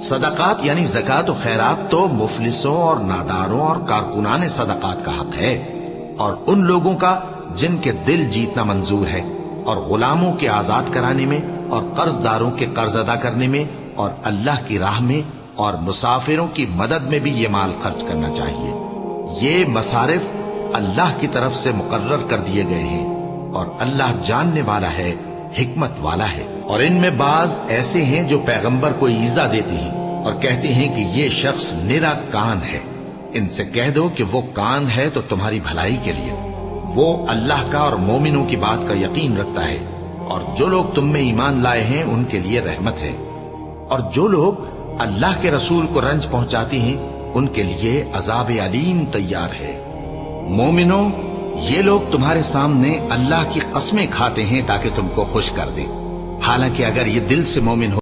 صدقات یعنی زکات و خیرات تو مفلسوں اور ناداروں اور کارکنان صدقات کا حق ہے، اور ان لوگوں کا جن کے دل جیتنا منظور ہے، اور غلاموں کے آزاد کرانے میں، اور قرض داروں کے قرض ادا کرنے میں، اور اللہ کی راہ میں اور مسافروں کی مدد میں بھی یہ مال خرچ کرنا چاہیے۔ یہ مصارف اللہ کی طرف سے مقرر کر دیے گئے ہیں، اور اللہ جاننے والا ہے، حکمت والا ہے۔ اور ان میں بعض ایسے ہیں جو پیغمبر کو ایذا دیتے ہیں اور کہتے ہیں کہ یہ شخص نرا کان ہے۔ ان سے کہہ دو کہ وہ کان ہے تو تمہاری بھلائی کے لیے، وہ اللہ کا اور مومنوں کی بات کا یقین رکھتا ہے، اور جو لوگ تم میں ایمان لائے ہیں ان کے لیے رحمت ہے، اور جو لوگ اللہ کے رسول کو رنج پہنچاتے ہیں ان کے لیے عذاب علیم تیار ہے۔ مومنوں، یہ لوگ تمہارے سامنے اللہ کی قسمیں کھاتے ہیں تاکہ تم کو خوش کر دیں، حالانکہ اگر یہ دل سے مومن ہو